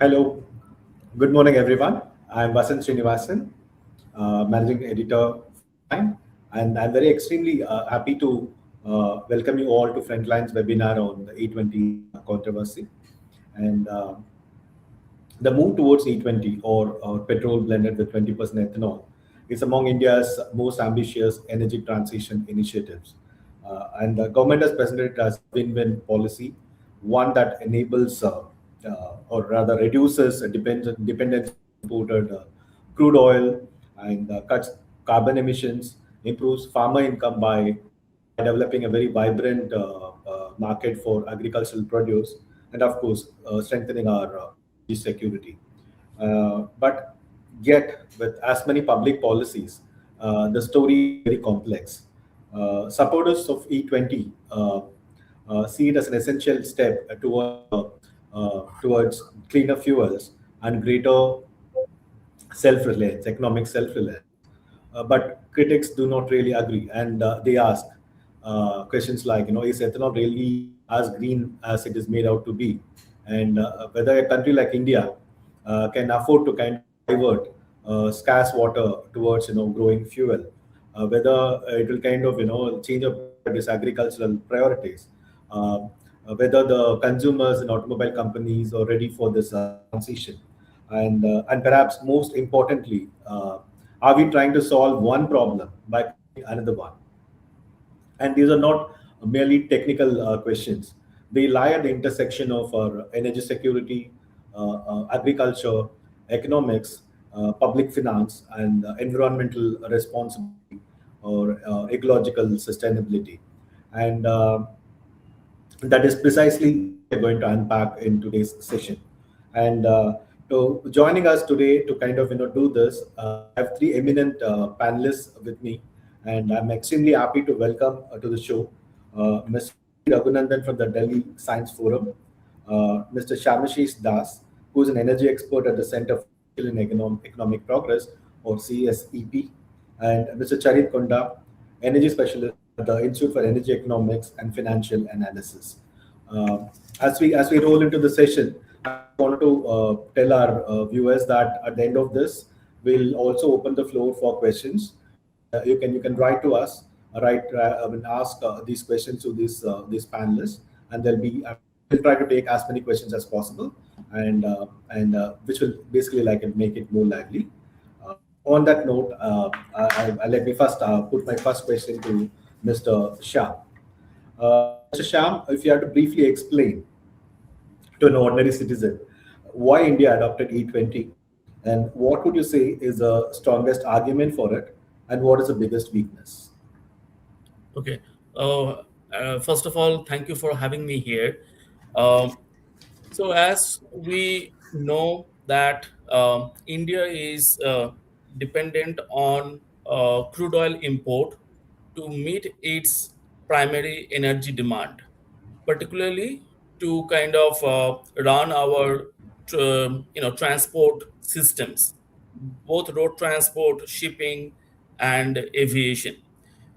Hello, good morning, everyone. I'm Vasant Srinivasan, Managing Editor for Time, and I'm very extremely happy to welcome you all to Frontline's webinar on the E20 controversy. And the move towards E20 or petrol blended with 20% ethanol is among India's most ambitious energy transition initiatives. And the government has presented it as a win-win policy, one that enables or rather reduces dependence on imported crude oil and cuts carbon emissions, improves farmer income by developing a very vibrant market for agricultural produce, and of course, strengthening our energy security. But yet, with as many public policies, the story is very complex. Supporters of E20 see it as an essential step towards cleaner fuels and greater self-reliance, economic self-reliance. But critics do not really agree, and they ask questions like, is ethanol really as green as it is made out to be, and whether a country like India can afford to kind of divert scarce water towards growing fuel, whether it will kind of change up its agricultural priorities, whether the consumers and automobile companies are ready for this transition, and perhaps most importantly, are we trying to solve one problem by creating another one? And these are not merely technical questions. They lie at the intersection of our energy security, agriculture, economics, public finance, and environmental responsibility or ecological sustainability. And that is precisely what we're going to unpack in today's session. And to joining us today to kind of do this, I have three eminent panelists with me, and I'm extremely happy to welcome to the show Mr. Raghunandan from the Delhi Science Forum, Mr. Shamashish Das, who is an energy expert at the Center for Social and Economic Progress, or CSEP, and Mr. Charit Konda, energy specialist at the Institute for Energy Economics and Financial Analysis. Uh, as we roll into the session, I wanted to tell our viewers that at the end of this, we'll also open the floor for questions, and you can write to us, and ask these questions to these panelists, and we'll try to take as many questions as possible, and which will basically like make it more lively. On that note, let me first put my first question to Mr. Shah. Mr. Sham, if you have to briefly explain to an ordinary citizen why India adopted E20, and what would you say is the strongest argument for it, and what is the biggest weakness? Okay. Uh, First of all, thank you for having me here. Um, so, as we know that India is dependent on crude oil import to meet its primary energy demand, particularly to kind of run our transport systems, both road transport, shipping, and aviation.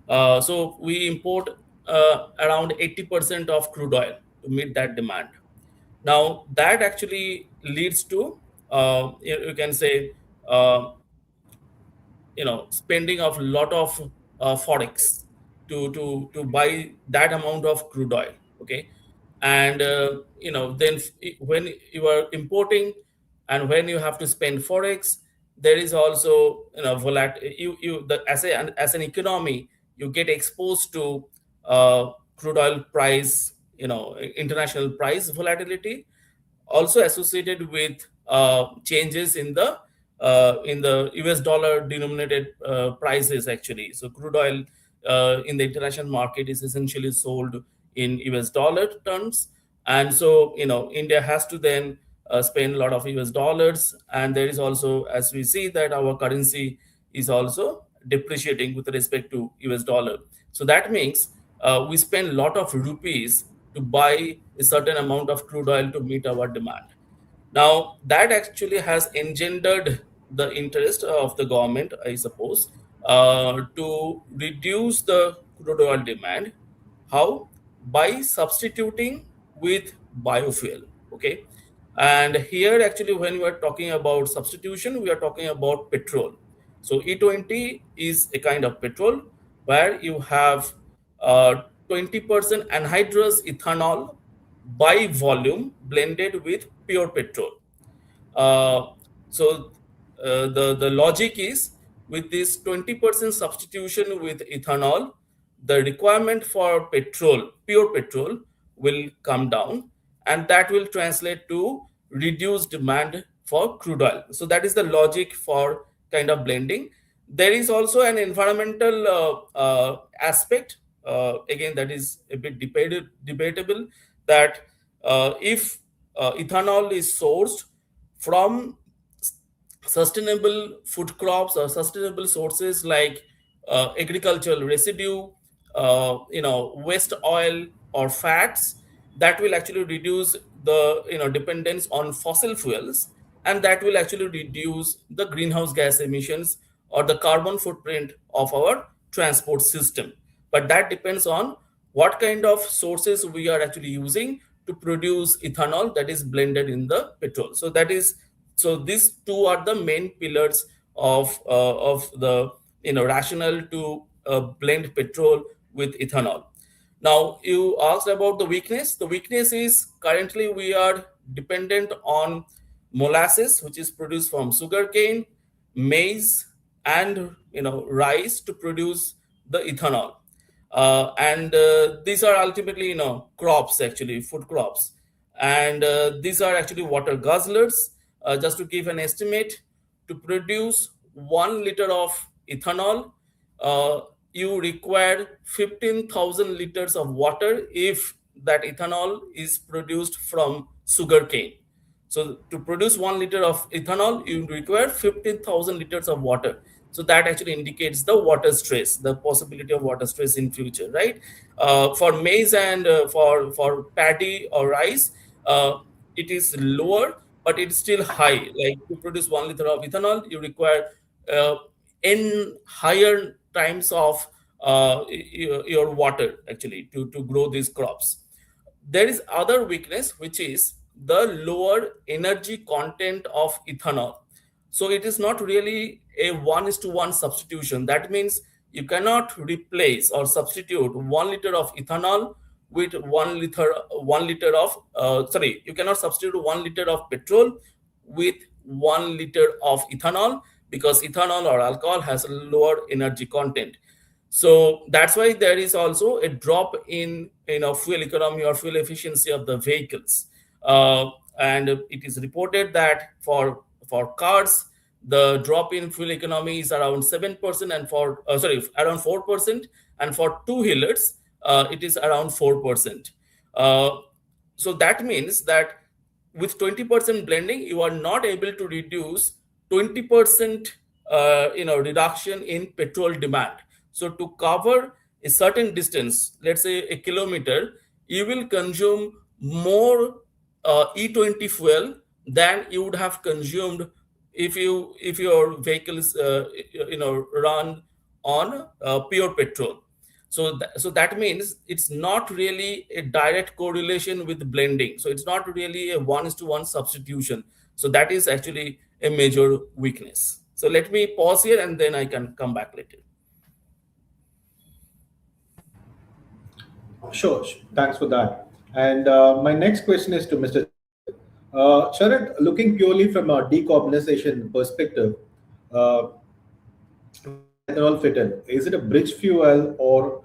So we import around 80% of crude oil to meet that demand. Now that actually leads to you can say uh, spending of a lot of forex to buy that amount of crude oil. Okay, and then when you are importing and when you have to spend forex, there is also you the as an economy, you get exposed to crude oil price, international price volatility, also associated with changes in the US dollar denominated prices actually. So crude oil in the international market is essentially sold in US dollar terms, and so India has to then spend a lot of US dollars, and there is also, as we see, that our currency is also depreciating with respect to US dollar. So that means we spend a lot of rupees to buy a certain amount of crude oil to meet our demand. Now, that actually has engendered the interest of the government, I suppose, to reduce the crude oil demand. How? By substituting with biofuel. Okay. And here, actually, when we are talking about substitution, we are talking about petrol. So E20 is a kind of petrol where you have 20% anhydrous ethanol by volume blended with pure petrol. Uh, so the logic is, with this 20% substitution with ethanol, the requirement for petrol, pure petrol, will come down, and that will translate to reduced demand for crude oil. So that is the logic for kind of blending. There is also an environmental aspect. Again, that is a bit debatable. That if ethanol is sourced from sustainable food crops or sustainable sources like agricultural residue, waste oil or fats, that will actually reduce the dependence on fossil fuels, and that will actually reduce the greenhouse gas emissions or the carbon footprint of our transport system. But that depends on what kind of sources we are actually using to produce ethanol that is blended in the petrol. So these two are the main pillars of the rationale to blend petrol with ethanol. Now, you asked about the weakness. The weakness is, currently we are dependent on molasses, which is produced from sugarcane, maize, and rice to produce the ethanol. And these are ultimately crops, actually food crops, and these are actually water guzzlers. Just to give an estimate, to produce 1 liter of ethanol, uh, you require 15,000 liters of water if that ethanol is produced from sugarcane. So to produce 1 liter of ethanol, you require 15,000 liters of water. So that actually indicates the water stress, the possibility of water stress in future, right? For maize and for paddy or rice, it is lower, but it's still high. Like, to produce 1 liter of ethanol, you require uh, n higher times of your water, actually, to grow these crops. There is other weakness, which is the lower energy content of ethanol. So it is not really a 1:1 substitution. That means you cannot replace or substitute 1 liter of ethanol with 1 liter of sorry, you cannot substitute 1 liter of petrol with 1 liter of ethanol, because ethanol or alcohol has a lower energy content. So that's why there is also a drop in fuel economy or fuel efficiency of the vehicles. And it is reported that for cars, the drop in fuel economy is around 7%, and for around 4%, and for two wheelers it is around 4%. uh, so that means that with 20% blending, you are not able to reduce 20% reduction in petrol demand. So to cover a certain distance, let's say a kilometer, you will consume more E20 fuel than you would have consumed if your vehicles run on pure petrol. So that means it's not really a direct correlation with blending. So it's not really a 1:1 substitution. So that is actually a major weakness. So let me pause here, and then I can come back later. Sure. Thanks for that. And my next question is to Mr. Charit. Charit, looking purely from a decarbonization perspective, where does ethanol fit in? Is it a bridge fuel, or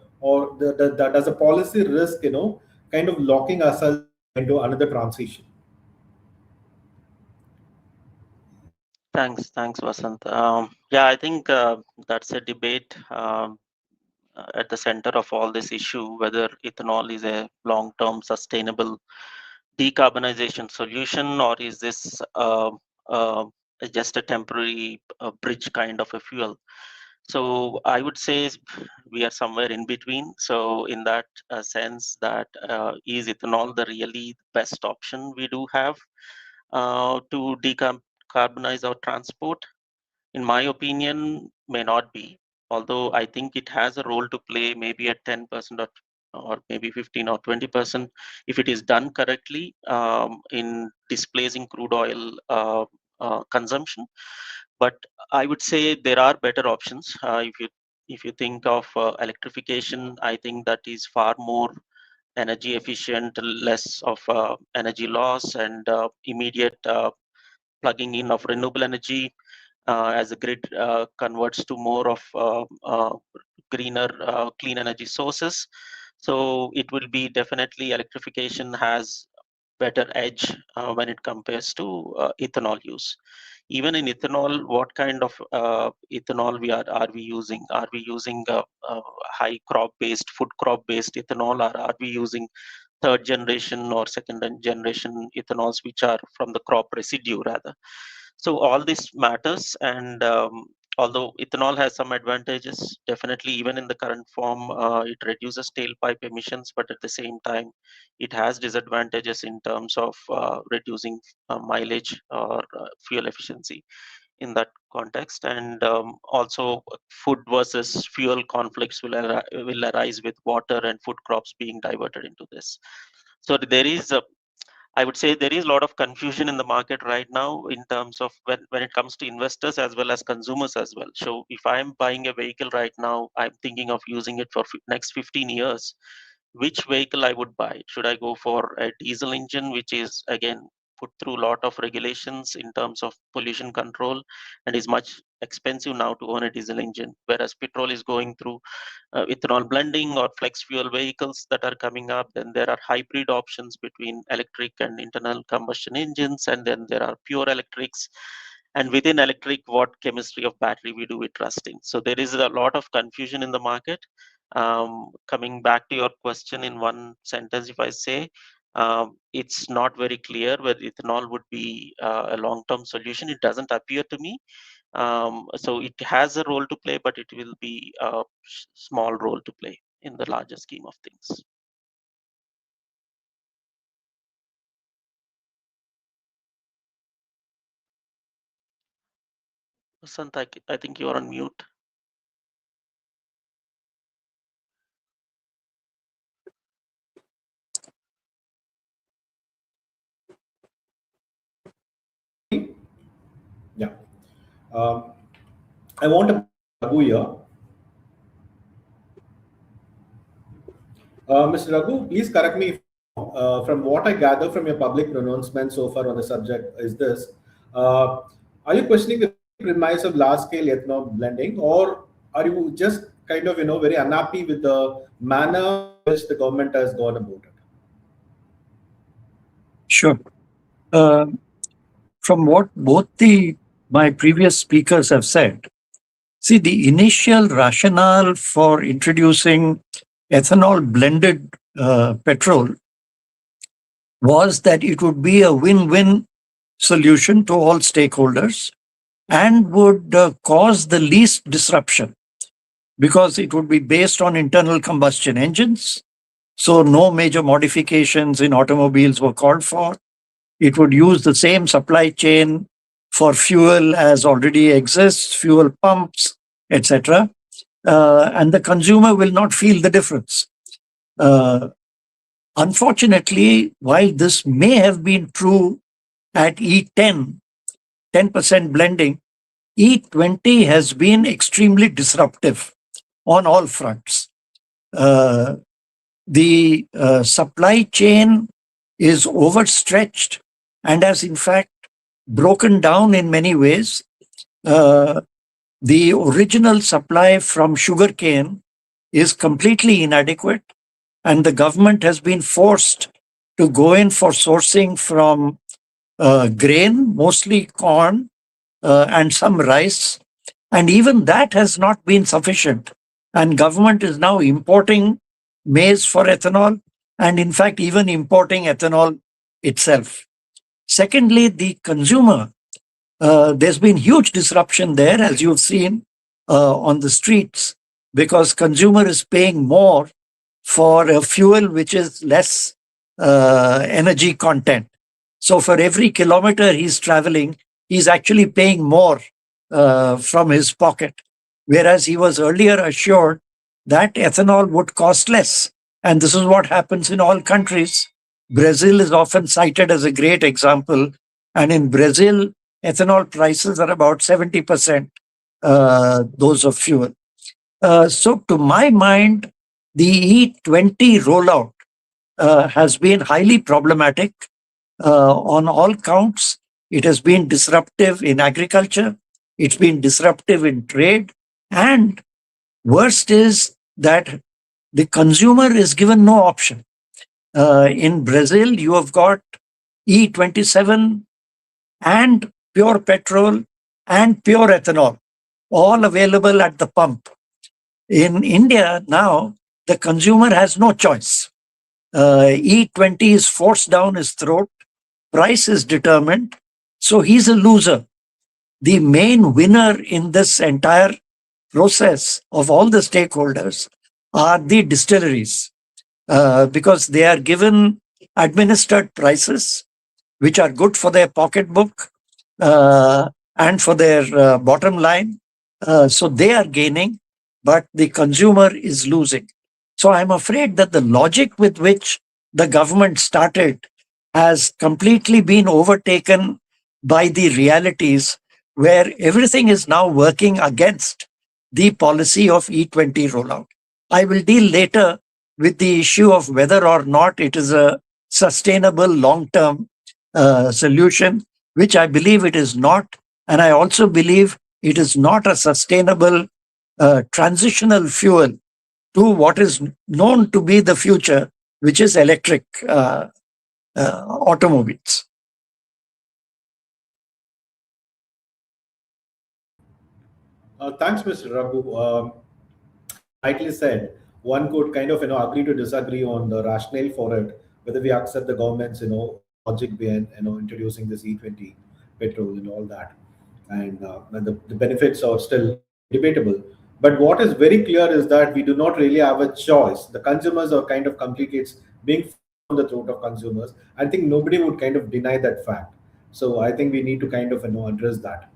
does a policy risk, kind of locking ourselves into another transition? Thanks, Vasant. Yeah, I think that's a debate at the center of all this issue, whether ethanol is a long-term sustainable decarbonization solution, or is this uh, just a temporary bridge kind of a fuel. So I would say we are somewhere in between. So in that sense, that is ethanol the really best option we do have to decarbonize our transport? In my opinion, may not be. Although I think it has a role to play, maybe at 10% or or maybe 15 or 20% if it is done correctly in displacing crude oil consumption. But I would say there are better options. If you think of electrification, I think that is far more energy efficient, less of energy loss, and immediate plugging in of renewable energy as the grid converts to more of greener, clean energy sources. So it will be definitely electrification has better edge when it compares to ethanol use. Even in ethanol, what kind of ethanol are we using? Are we using high crop based, food crop based ethanol, or are we using third generation or second generation ethanols which are from the crop residue rather? So all this matters, and although ethanol has some advantages, definitely even in the current form, it reduces tailpipe emissions, but at the same time, it has disadvantages in terms of reducing mileage or fuel efficiency in that context. And also food versus fuel conflicts will arise with water and food crops being diverted into this. So there is a, I would say there is a lot of confusion in the market right now in terms of when it comes to investors as well as consumers as well. So if I'm buying a vehicle right now, I'm thinking of using it for next 15 years. Which vehicle I would buy? Should I go for a diesel engine, which is again put through a lot of regulations in terms of pollution control and is much expensive now to own a diesel engine, whereas petrol is going through ethanol blending or flex fuel vehicles that are coming up. Then there are hybrid options between electric and internal combustion engines, and then there are pure electrics. And within electric, what chemistry of battery we do with trusting. So there is a lot of confusion in the market. Coming back to your question in one sentence, if I say, it's not very clear whether ethanol would be a long-term solution. It doesn't appear to me. So it has a role to play, but it will be a small role to play in the larger scheme of things. Vasant, I think you're on mute. Yeah. Um, I want to Raghu here. Mr. Raghu, please correct me if from what I gather from your public pronouncement so far on the subject is this. Uh, are you questioning the premise of large-scale ethanol blending, or are you just kind of, very unhappy with the manner in which the government has gone about it? Sure. Uh, from what both my previous speakers have said, see, the initial rationale for introducing ethanol blended petrol was that it would be a win-win solution to all stakeholders and would cause the least disruption because it would be based on internal combustion engines. So no major modifications in automobiles were called for. It would use the same supply chain for fuel as already exists, fuel pumps, etc. And the consumer will not feel the difference. Unfortunately, while this may have been true at E10, 10% blending, E20 has been extremely disruptive on all fronts. The supply chain is overstretched and has in fact broken down in many ways. The original supply from sugarcane is completely inadequate, and the government has been forced to go in for sourcing from grain, mostly corn and some rice. And even that has not been sufficient. And government is now importing maize for ethanol, and in fact, even importing ethanol itself. Secondly, the consumer, there's been huge disruption there, as you've seen on the streets, because consumer is paying more for a fuel which is less energy content. So for every kilometer he's traveling, he's actually paying more from his pocket, whereas he was earlier assured that ethanol would cost less. And this is what happens in all countries. Brazil is often cited as a great example. And in Brazil, ethanol prices are about 70% those of fuel. So, to my mind, the E20 rollout has been highly problematic on all counts. It has been disruptive in agriculture, it's been disruptive in trade, and worst is that the consumer is given no option. In Brazil, you have got E27 and pure petrol and pure ethanol, all available at the pump. In India now, the consumer has no choice. E20 is forced down his throat, price is determined, so he's a loser. The main winner in this entire process of all the stakeholders are the distilleries, because they are given administered prices which are good for their pocketbook and for their bottom line. So they are gaining, but the consumer is losing. So I'm afraid that the logic with which the government started has completely been overtaken by the realities where everything is now working against the policy of E20 rollout. I will deal later with the issue of whether or not it is a sustainable long-term solution, which I believe it is not. And I also believe it is not a sustainable transitional fuel to what is known to be the future, which is electric automobiles. Thanks, Mr. Raghu. As you rightly said, one could kind of agree to disagree on the rationale for it, whether we accept the government's logic behind introducing this E20 petrol and all that, and the benefits are still debatable. But what is very clear is that we do not really have a choice. The consumers are kind of completely it's being forced on the throat of consumers. I think nobody would kind of deny that fact. So I think we need to kind of address that.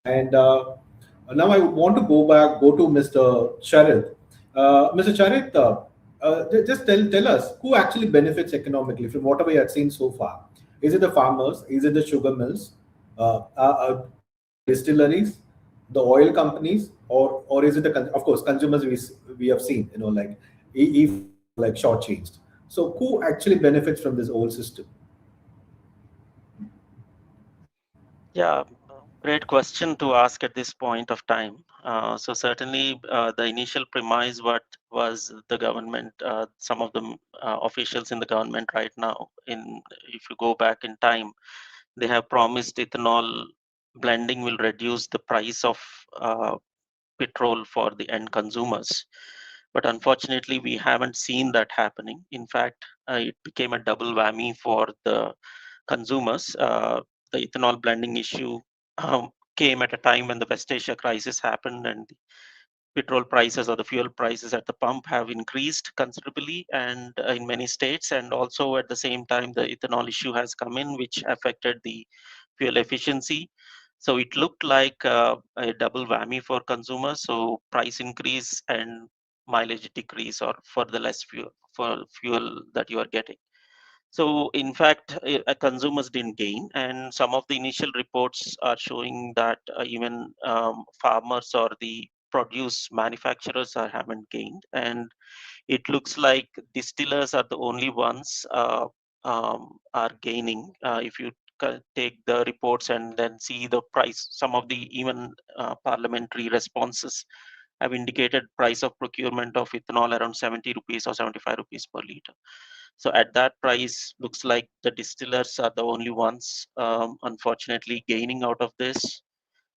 And now I want to go to Mr. Charit. Mr. Charit, just tell us who actually benefits economically from whatever you have seen so far. Is it the farmers? Is it the sugar mills? Distilleries, the oil companies, or is it of course consumers we have seen like if like shortchanged. So who actually benefits from this whole system? Yeah, great question to ask at this point of time. So certainly the initial premise what was the government, some of the officials in the government right now, if you go back in time, they have promised ethanol blending will reduce the price of petrol for the end consumers. But unfortunately, we haven't seen that happening. In fact, it became a double whammy for the consumers. The ethanol blending issue came at a time when the West Asia crisis happened, and the petrol prices or the fuel prices at the pump have increased considerably and in many states. And also at the same time, the ethanol issue has come in, which affected the fuel efficiency. So it looked like a double whammy for consumers. So price increase and mileage decrease, or for the less fuel that you are getting. So in fact, consumers didn't gain, and some of the initial reports are showing that even farmers or the produce manufacturers haven't gained, and it looks like distillers are the only ones are gaining. If you take the reports and then see the price, some of the even parliamentary responses have indicated price of procurement of ethanol around 70 rupees or 75 rupees per liter. So at that price, looks like the distillers are the only ones, unfortunately, gaining out of this.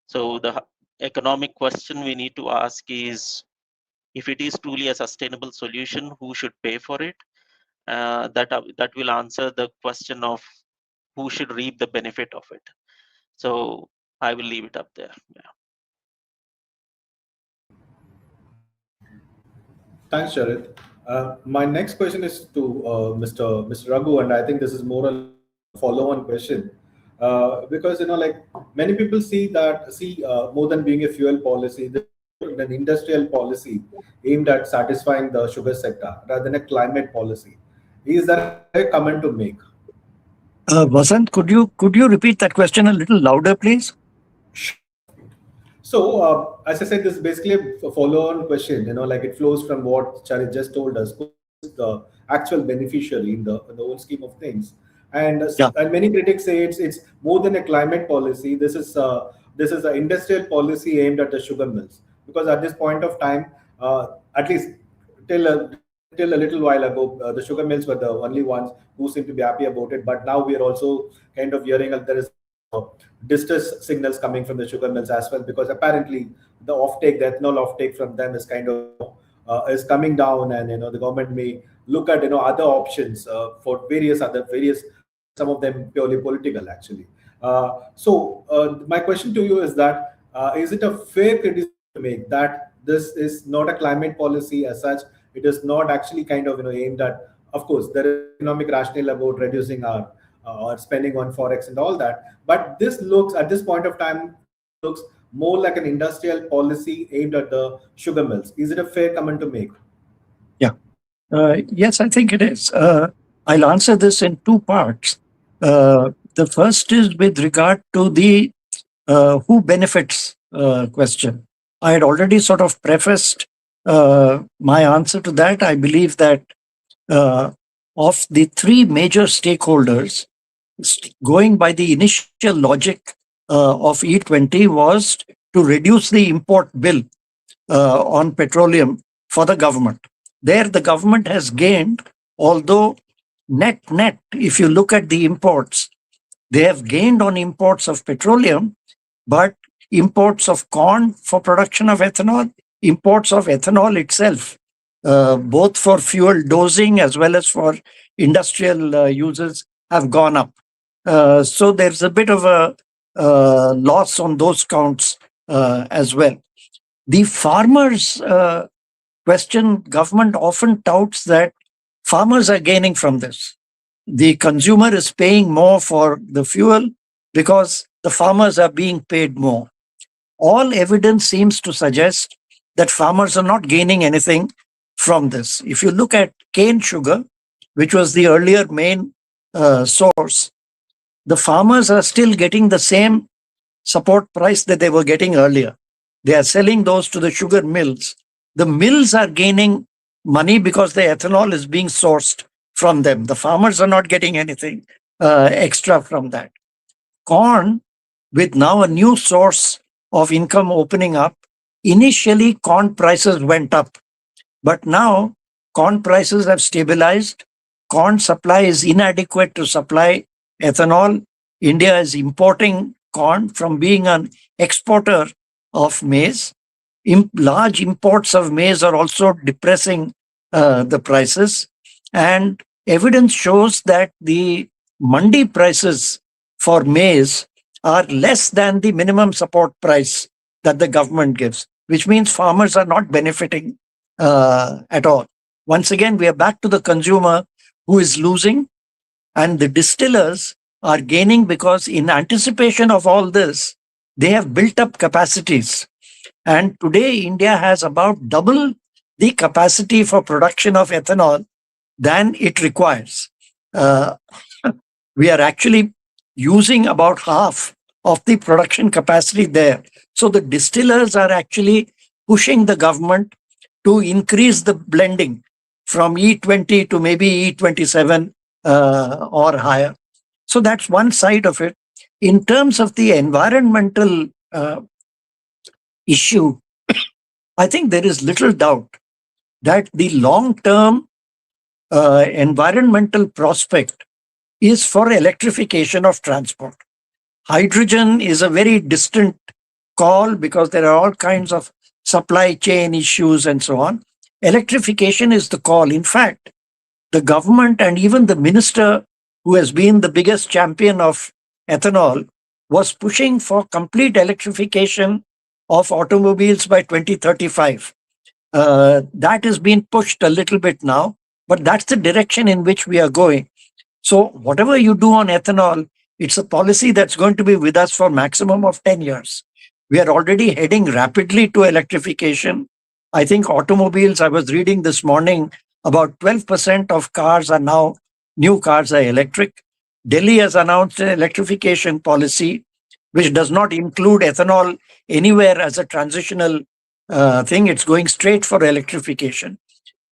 So the economic question we need to ask is, if it is truly a sustainable solution, who should pay for it? That will answer the question of who should reap the benefit of it. So I will leave it up there. Yeah. Thanks, Charit. My next question is to Mr. Raghu, and I think this is more a follow-on question because like many people see more than being a fuel policy. an industrial policy aimed at satisfying the sugar sector rather than a climate policy. Is that a fair comment to make? Vasant, could you repeat that question a little louder, please? Sure. So, as I said, this is basically a follow-on question. Like it flows from what Charit just told us. Who is the actual beneficiary in the whole scheme of things? And Yeah. and many critics say it's more than a climate policy. This is an industrial policy aimed at the sugar mills, because at this point of time, at least till a, till a little while ago, the sugar mills were the only ones who seem to be happy about it. But now we are also kind of hearing that there is distress signals coming from the sugar mills as well, because apparently the ethanol offtake from them is kind of is coming down, and the government may look at other options for various, some of them purely political actually. So my question to you is that is it a fair criticism to make that this is not a climate policy as such? It is not actually kind of aimed at. Of course, there is economic rationale about reducing our spending on forex and all that, but this looks at this point of time looks more like an industrial policy aimed at the sugar mills. Is it a fair comment to make? Yeah. Yes, I think it is. I'll answer this in two parts. The first is with regard to the who benefits question. I had already sort of prefaced my answer to that. I believe that of the three major stakeholders, going by the initial logic of E20 was to reduce the import bill on petroleum for the government. There, the government has gained, although net, if you look at the imports, they have gained on imports of petroleum, but imports of corn for production of ethanol, imports of ethanol itself, both for fuel dosing as well as for industrial uses, have gone up. So there's a bit of a loss on those counts as well. The farmers' question, government often touts that farmers are gaining from this. The consumer is paying more for the fuel because the farmers are being paid more. All evidence seems to suggest that farmers are not gaining anything from this. If you look at cane sugar, which was the earlier main source, the farmers are still getting the same support price that they were getting earlier. They are selling those to the sugar mills. The mills are gaining money because the ethanol is being sourced from them. The farmers are not getting anything extra from that. Corn, with now a new source of income opening up, initially corn prices went up, but now corn prices have stabilized. Corn supply is inadequate to supply ethanol. India is importing corn from being an exporter of maize. Large imports of maize are also depressing the prices. And evidence shows that the mandi prices for maize are less than the minimum support price that the government gives, which means farmers are not benefiting at all. Once again, we are back to the consumer who is losing, and the distillers are gaining because in anticipation of all this, they have built up capacities. And today, India has about double the capacity for production of ethanol than it requires. We are actually using about half of the production capacity there. So the distillers are actually pushing the government to increase the blending from E20 to maybe E27 or higher. So that's one side of it. In terms of the environmental issue, I think there is little doubt that the long-term environmental prospect is for electrification of transport. Hydrogen is a very distant call because there are all kinds of supply chain issues and so on. Electrification is the call. In fact, the government and even the minister who has been the biggest champion of ethanol was pushing for complete electrification of automobiles by 2035. That has been pushed a little bit now, but that's the direction in which we are going. So whatever you do on ethanol, it's a policy that's going to be with us for maximum of 10 years. We are already heading rapidly to electrification. I think automobiles, I was reading this morning, about 12% of cars are now, new cars are electric. Delhi has announced an electrification policy which does not include ethanol anywhere as a transitional thing. It's going straight for electrification.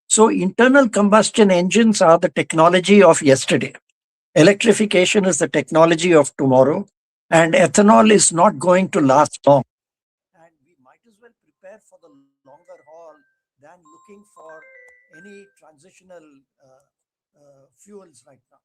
So, internal combustion engines are the technology of yesterday. Electrification is the technology of tomorrow, and ethanol is not going to last long. And we might as well prepare for the longer haul than looking for any transitional fuels right now.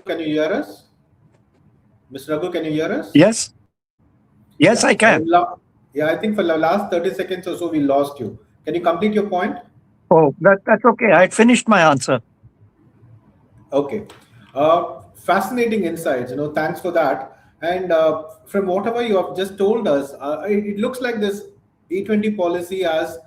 Can you hear us? Mr. Raghu, can you hear us? Yes, yes, Yeah. I can. Yeah, I think for the last 30 seconds or so, we lost you. Can you complete your point? Oh, that's okay. I finished my answer. Okay. Fascinating insights. Thanks for that. And from whatever you have just told us, it looks like this E20 policy has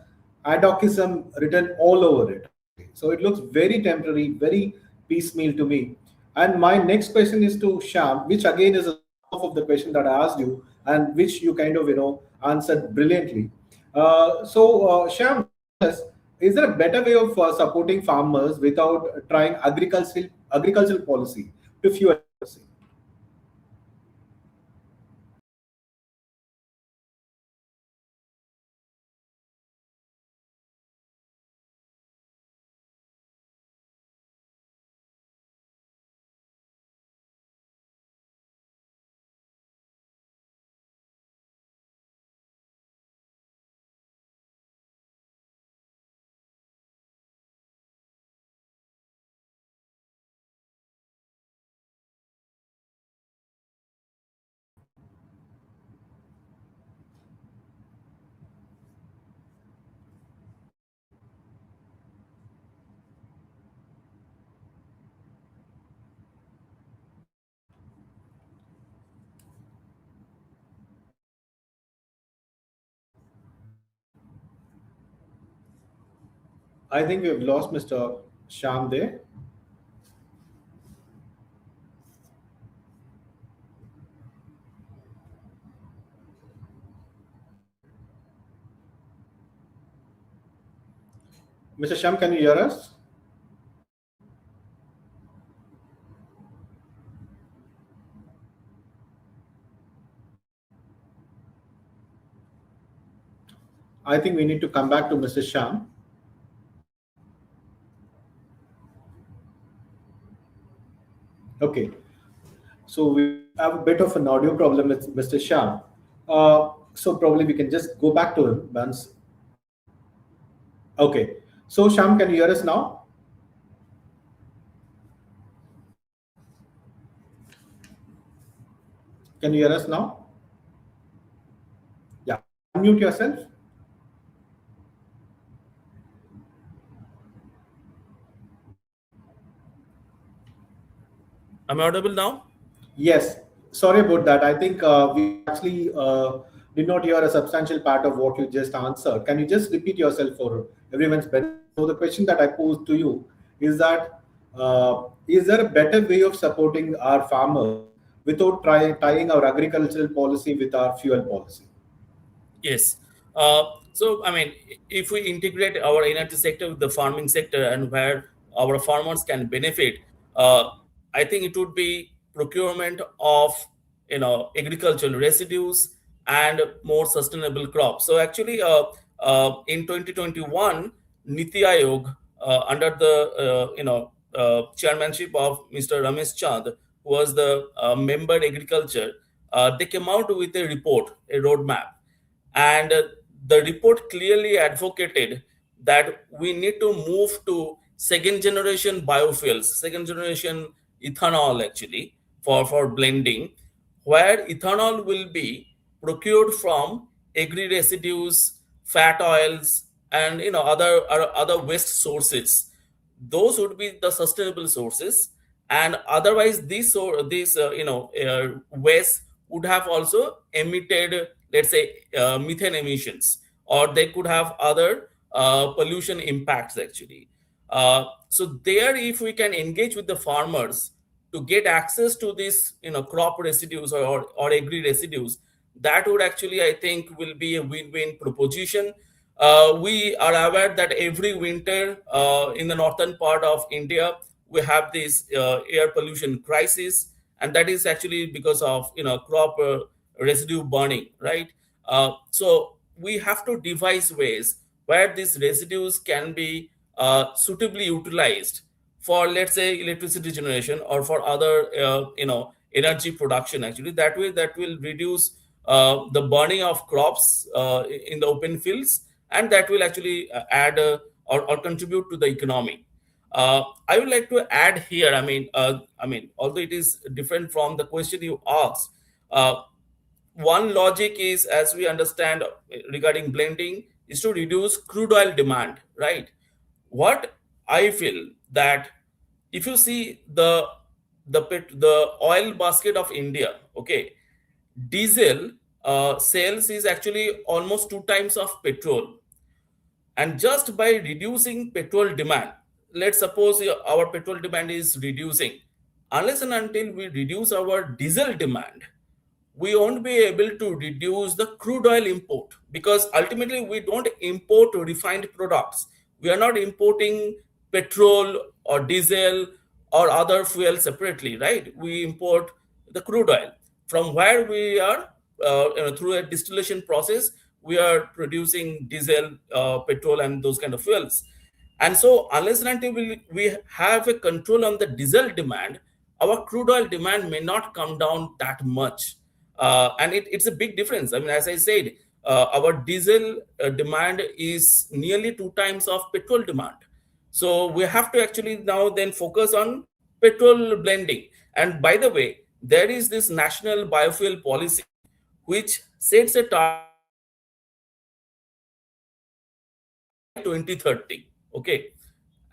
ad hocism written all over it. So it looks very temporary, very piecemeal to me. And my next question is to Sham, which again is a spin-off of the question that I asked you, and which you kind of answered brilliantly. Sham, is there a better way of supporting farmers without trying agricultural policy to fuel policy? I think we have lost Mr. Sham there. Mr. Sham, can you hear us? I think we need to come back to Mr. Sham. Okay. So we have a bit of an audio problem with Mr. Sham. So probably we can just go back to him once. Okay. So Sham, can you hear us now? Can you hear us now? Yeah. Unmute yourself. Am I audible now? Yes, sorry about that. I think we actually did not hear a substantial part of what you just answered. Can you just repeat yourself for everyone's benefit? So the question that I posed to you is that is there a better way of supporting our farmers without tying our agricultural policy with our fuel policy? Yes. So, I mean, if we integrate our energy sector with the farming sector and where our farmers can benefit, uh, I think it would be procurement of agricultural residues and more sustainable crops. So, actually, in 2021, Niti Aayog, under the chairmanship of Mr. Ramesh Chand, who was the member agriculture, they came out with a report, a roadmap, and the report clearly advocated that we need to move to second generation biofuels, second generation ethanol actually for blending, where ethanol will be procured from agri residues, fat oils, and other waste sources. Those would be the sustainable sources, and otherwise this waste would have also emitted, let's say, methane emissions, or they could have other pollution impacts actually. So there, if we can engage with the farmers to get access to these crop residues or agri residues, that would actually, I think, will be a win-win proposition. We are aware that every winter in the northern part of India we have this air pollution crisis, and that is actually because of crop residue burning, right? So we have to devise ways where these residues can be suitably utilized for, let's say, electricity generation or for other energy production. Actually, that way that will reduce the burning of crops in the open fields, and that will actually add or contribute to the economy. I would like to add here. Although it is different from the question you asked, one logic is, as we understand regarding blending, is to reduce crude oil demand, right? What I feel that if you see the oil basket of India, okay, diesel sales is actually almost two times of petrol. And just by reducing petrol demand, let's suppose our petrol demand is reducing, unless and until we reduce our diesel demand, we won't be able to reduce the crude oil import, because ultimately we don't import refined products. We are not importing petrol or diesel or other fuel separately, right? We import the crude oil from where we are through a distillation process. We are producing diesel, petrol, and those kind of fuels. And so, unless and until we have a control on the diesel demand, our crude oil demand may not come down that much. And it's a big difference. I mean, as I said, our diesel demand is nearly two times of petrol demand. So we have to actually now then focus on petrol blending. And by the way, there is this national biofuel policy which sets a target of by 2030. Okay,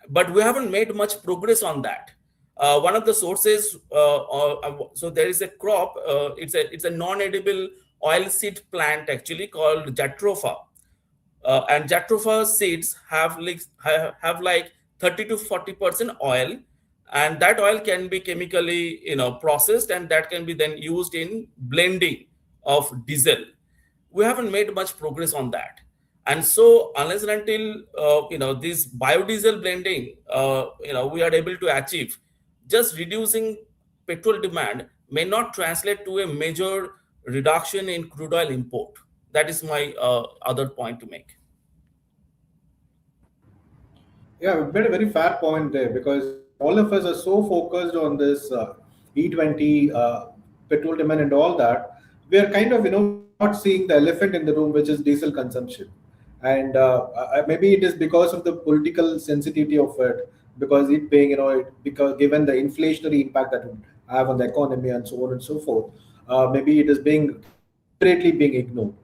but we haven't made much progress on that. One of the sources, so there is a crop. It's a non-edible oil seed plant actually called jatropha, and jatropha seeds have like 30 to 40% oil, and that oil can be chemically processed, and that can be then used in blending of diesel. We haven't made much progress on that. And so unless and until this biodiesel blending we are able to achieve, just reducing petrol demand may not translate to a major reduction in crude oil import. That is my other point to make. Yeah, you made a very fair point there, because all of us are so focused on this E20 petrol demand and all that. We are kind of not seeing the elephant in the room, which is diesel consumption. And maybe it is because of the political sensitivity of it, because it being because given the inflationary impact that it would have on the economy and so on and so forth, maybe it is being deliberately being ignored.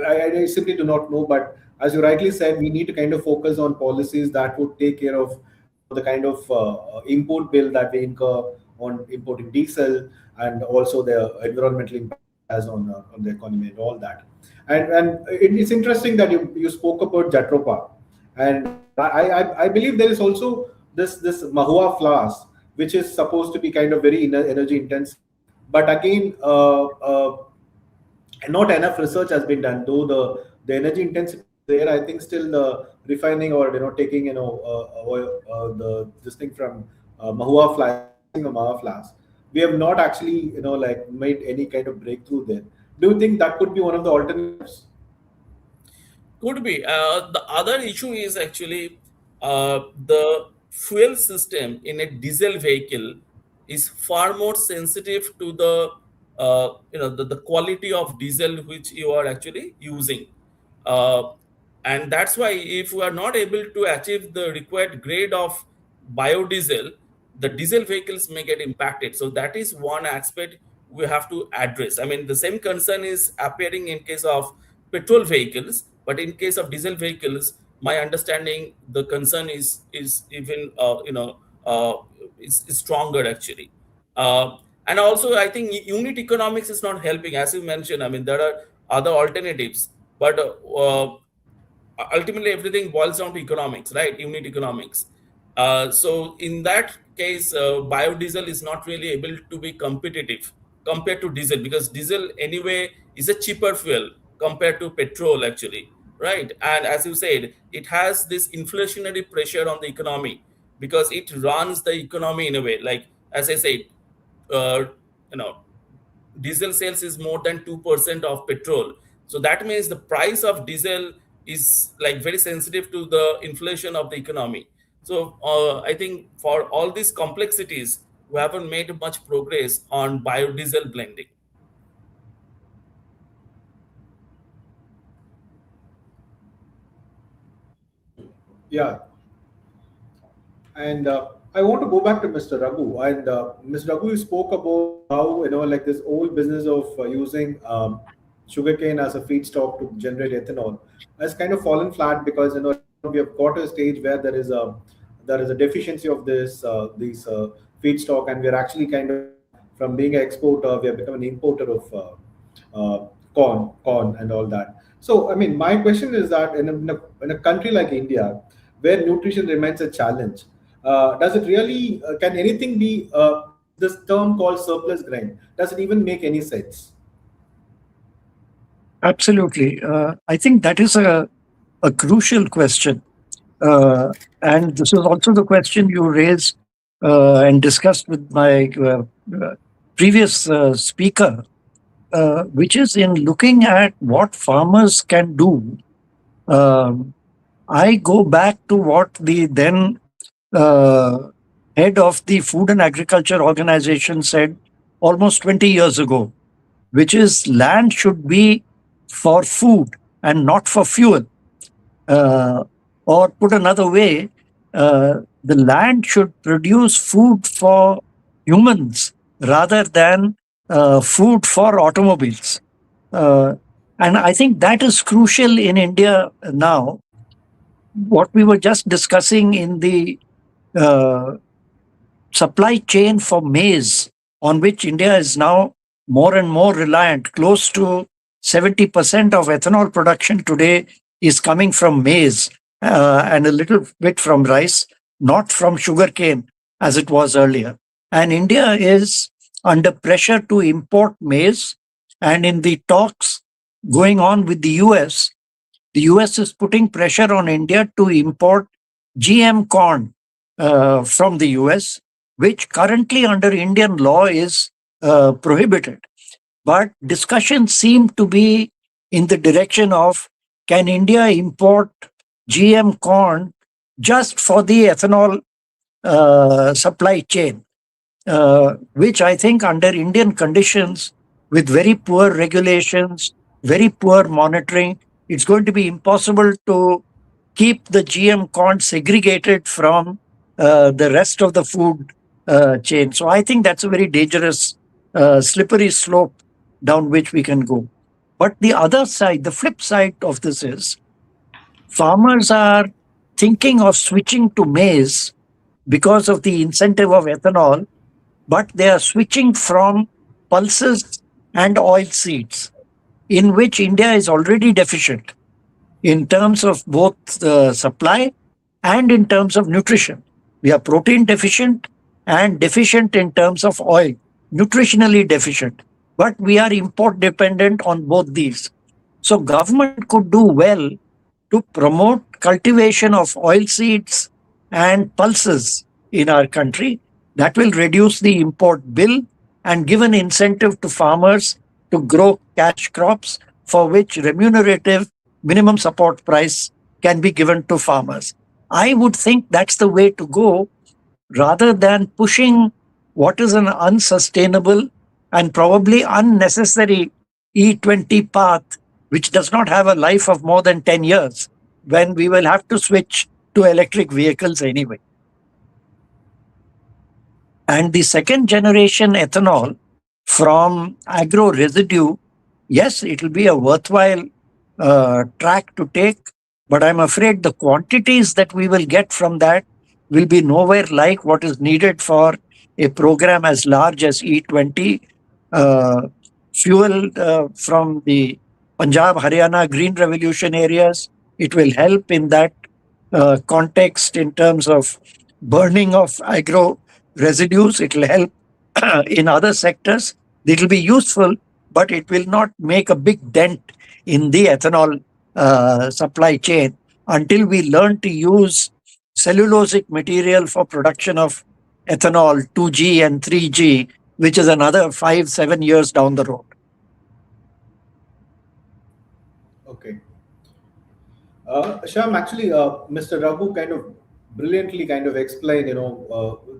I simply do not know, but as you rightly said, we need to kind of focus on policies that would take care of the kind of import bill that we incur on importing diesel, and also the environmental impact it has on the economy and all that. And it's interesting that you spoke about Jatropa, and I believe there is also this Mahua flour, which is supposed to be kind of very energy intensive, but again, not enough research has been done. Though the energy intensity there, I think still the refining or taking the this thing from Mahua flour, Mahua flour, we have not actually like made any kind of breakthrough there. Do you think that could be one of the alternatives? Could be. The other issue is actually the fuel system in a diesel vehicle is far more sensitive to the quality of diesel which you are actually using. Uh, and that's why if we are not able to achieve the required grade of biodiesel, the diesel vehicles may get impacted. So that is one aspect we have to address. I mean, the same concern is appearing in case of petrol vehicles, but in case of diesel vehicles, my understanding, the concern is even is stronger actually. And also, I think unit economics is not helping, as you mentioned. I mean, there are other alternatives, but ultimately everything boils down to economics, right? Unit economics. So in that case, biodiesel is not really able to be competitive compared to diesel, because diesel anyway is a cheaper fuel compared to petrol actually, right? And as you said, it has this inflationary pressure on the economy because it runs the economy in a way, like as I said, uh, you know diesel sales is more than 2% of petrol. So that means the price of diesel is like very sensitive to the inflation of the economy. So I think for all these complexities, we haven't made much progress on biodiesel blending. Yeah, and I want to go back to Mr. Raghu. And Mr. Raghu, you spoke about how, like this old business of using sugarcane as a feedstock to generate ethanol has kind of fallen flat because we have got a stage where there is a deficiency of these feedstock, and we're actually kind of, from being an exporter, we have become an importer of corn, and all that. So, I mean, my question is that in a country like India, where nutrition remains a challenge, does it really, can anything be, this term called surplus grain, does it even make any sense? Absolutely. I think that is a crucial question. And this is also the question you raised and discussed with my previous speaker, which is in looking at what farmers can do. Um, I go back to what the then uh, head of the Food and Agriculture Organization said almost 20 years ago, which is land should be for food and not for fuel. Uh, or put another way, the land should produce food for humans rather than food for automobiles. Uh, and I think that is crucial in India now. What we were just discussing in the uh, supply chain for maize, on which India is now more and more reliant. Close to 70% of ethanol production today is coming from maize and a little bit from rice, not from sugarcane as it was earlier. And India is under pressure to import maize. And in the talks going on with the US is putting pressure on India to import GM corn from the US, which currently under Indian law is prohibited. But discussions seem to be in the direction of, can India import GM corn just for the ethanol supply chain, which I think under Indian conditions, with very poor regulations, very poor monitoring, it's going to be impossible to keep the GM corn segregated from the rest of the food chain. So I think that's a very dangerous, slippery slope down which we can go. But the other side, the flip side of this is, farmers are thinking of switching to maize because of the incentive of ethanol, but they are switching from pulses and oil seeds, in which India is already deficient in terms of both supply and in terms of nutrition. We are protein deficient and deficient in terms of oil, nutritionally deficient. But we are import dependent on both these. So government could do well to promote cultivation of oil seeds and pulses in our country. That will reduce the import bill and give an incentive to farmers to grow cash crops for which remunerative minimum support price can be given to farmers. I would think that's the way to go, rather than pushing what is an unsustainable and probably unnecessary E20 path, which does not have a life of more than 10 years, when we will have to switch to electric vehicles anyway. And the second generation ethanol from agro residue, yes, it will be a worthwhile track to take, but I'm afraid the quantities that we will get from that will be nowhere like what is needed for a program as large as E20. Uh, Fuel from the Punjab, Haryana Green Revolution areas. It will help in that context in terms of burning of agro residues. It will help in other sectors. It will be useful, but it will not make a big dent in the ethanol supply chain until we learn to use cellulosic material for production of ethanol 2G and 3G, which is another 5, 7 years down the road. Okay. Sham, actually, Mr. Raghu kind of brilliantly kind of explained,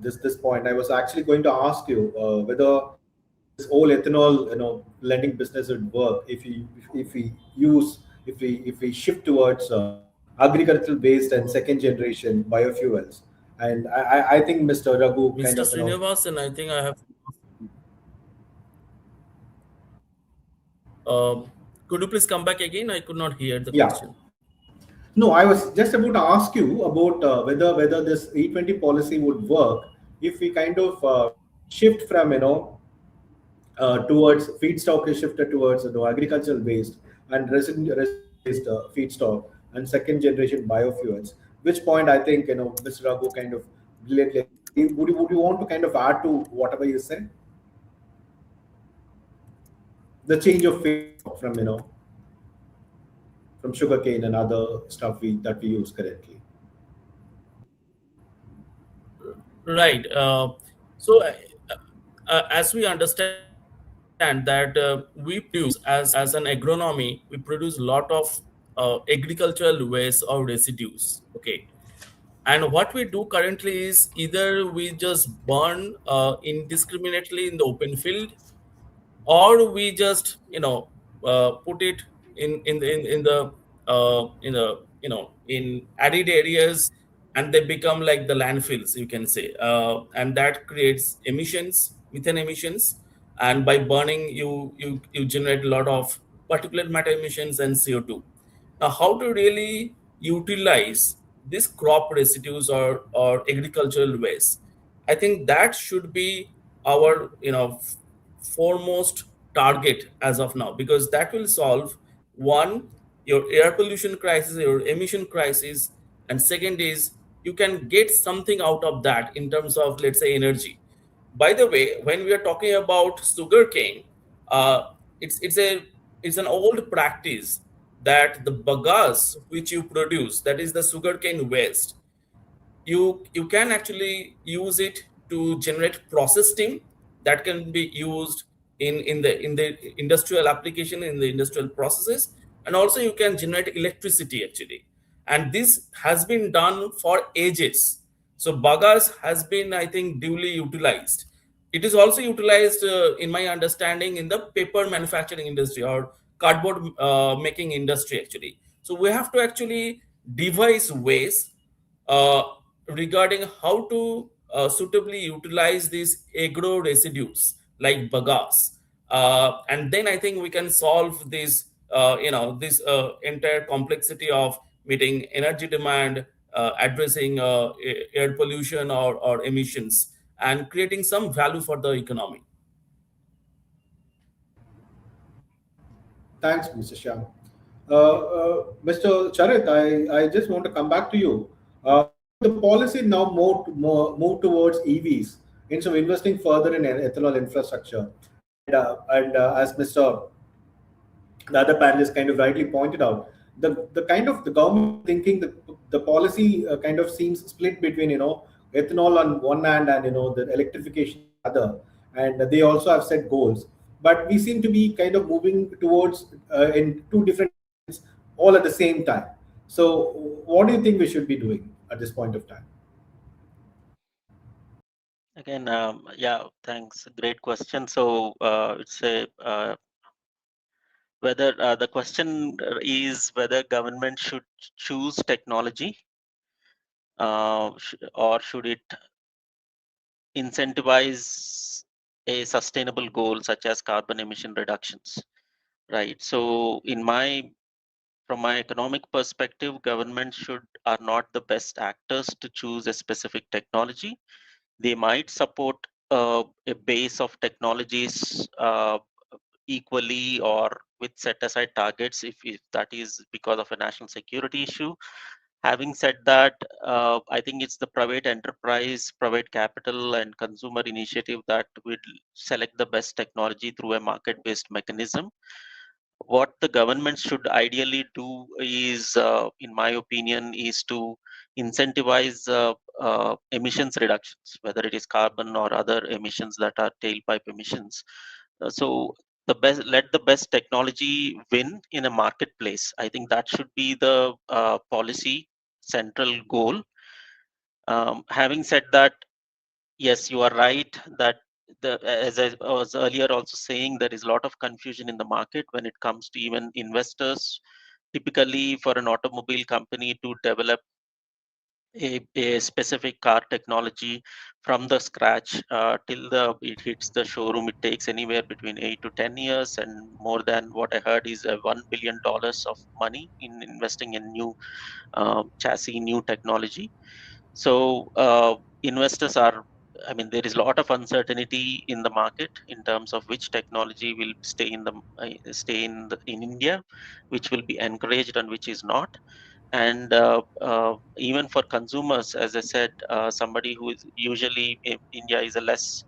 this point. I was actually going to ask you whether this whole ethanol, blending business would work if we shift towards agricultural based and second generation biofuels. And I think Mr. Raghu kind Mr. of, Srinivasan, I think I have. Uh, could you please come back again? I could not hear the yeah. question. No, I was just about to ask you about whether this E20 policy would work if we kind of shift from towards feedstock is shifted towards agricultural based and resin based feedstock and second generation biofuels. Which point I think Mr. Raghu kind of brilliantly. Would you want to kind of add to whatever you said? The change of feedstock from sugarcane and other stuff that we use currently. Right. So, as we understand that we produce as an agronomy, we produce a lot of agricultural waste or residues. Okay. And what we do currently is either we just burn indiscriminately in the open field, or we just put it in arid areas, and they become like the landfills, you can say, and that creates emissions, methane emissions. And by burning, you generate a lot of particulate matter emissions and CO2. Now, how to really utilize these crop residues or agricultural waste? I think that should be our foremost target as of now, because that will solve one, your air pollution crisis, your emission crisis, and second is you can get something out of that in terms of, let's say, energy. By the way, when we are talking about sugarcane, uh, it's an old practice that the bagasse which you produce, that is the sugarcane waste, you can actually use it to generate process steam that can be used in the industrial application, in the industrial processes, and also you can generate electricity actually. And this has been done for ages. So bagasse has been, I think, duly utilized. It is also utilized, in my understanding, in the paper manufacturing industry or cardboard making industry actually. So we have to actually devise ways uh, regarding how to suitably utilize these agro residues like bagasse, and then I think we can solve this entire complexity of meeting energy demand, addressing air pollution or emissions, and creating some value for the economy. Thanks, Mr. Shyam. Mr. Charit, I just want to come back to you. Should the policy now move towards EVs instead of investing further in ethanol infrastructure? And as Mr. the other panelists kind of rightly pointed out, the kind of the government thinking the policy kind of seems split between ethanol on one hand and the electrification on the other, and they also have set goals, but we seem to be kind of moving towards in two different directions all at the same time. So what do you think we should be doing at this point of time? Again, yeah, thanks. Great question. So it's a whether the question is whether government should choose technology or should it incentivize a sustainable goal such as carbon emission reductions, right? So in my from my economic perspective, governments are not the best actors to choose a specific technology. They might support a base of technologies equally or with set aside targets if that is because of a national security issue. Having said that, I think it's the private enterprise, private capital, and consumer initiative that will select the best technology through a market-based mechanism. What the government should ideally do is, in my opinion, is to incentivize emissions reductions, whether it is carbon or other emissions that are tailpipe emissions. So let the best technology win in a marketplace. I think that should be the policy central goal. Having said that, yes, you are right that as I was earlier also saying, there is a lot of confusion in the market when it comes to even investors. Typically, for an automobile company to develop a specific car technology from the scratch till it hits the showroom, it takes anywhere between 8 to 10 years, and more than what I heard is $1 billion of money in investing in new chassis, new technology. So investors are, I mean, there is a lot of uncertainty in the market in terms of which technology will stay in India, which will be encouraged and which is not. And even for consumers, as I said, somebody who is usually in India is a less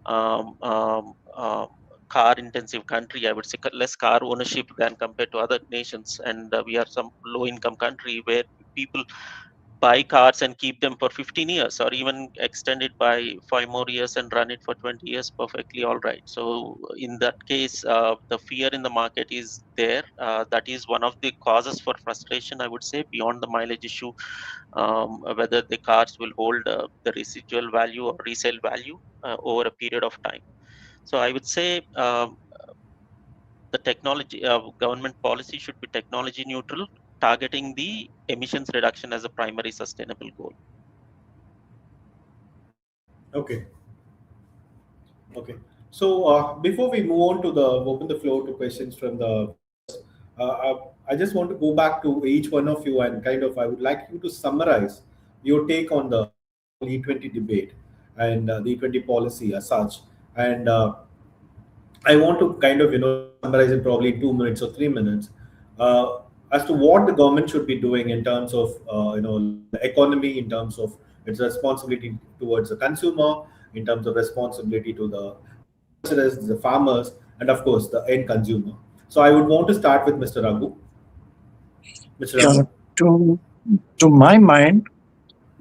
um, um, uh, car intensive country. I would say less car ownership than compared to other nations, and we are some low income country where people buy cars and keep them for 15 years, or even extend it by 5 more years and run it for 20 years perfectly all right. So in that case, the fear in the market is there. That is one of the causes for frustration, I would say, beyond the mileage issue, whether the cars will hold the residual value or resale value over a period of time. So I would say the technology government policy should be technology neutral, targeting the emissions reduction as a primary sustainable goal. Okay. Okay. So before we move on to the open the floor to questions from the viewers, I just want to go back to each one of you and kind of I would like you to summarize your take on the whole E20 debate and the E20 policy as such. And I want to kind of summarize it probably in 2 minutes or 3 minutes as to what the government should be doing in terms of the economy, in terms of its responsibility towards the consumer, in terms of responsibility to the agriculturists, the farmers, and of course the end consumer. So I would want to start with Mr. Raghu. Mr. Yeah, Raghu. to my mind,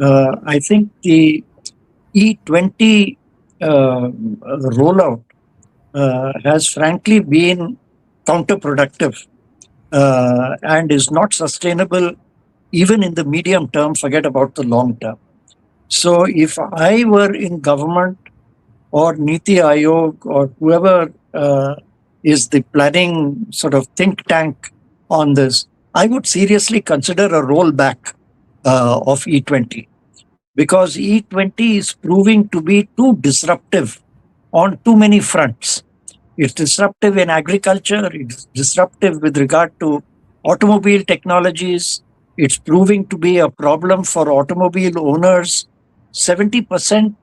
I think the E20 rollout has frankly been counterproductive and is not sustainable even in the medium term, forget about the long term. So if I were in government or Niti Aayog or whoever is the planning sort of think tank on this, I would seriously consider a rollback of E20 because E20 is proving to be too disruptive on too many fronts. It's disruptive in agriculture, it's disruptive with regard to automobile technologies. It's proving to be a problem for automobile owners. 70%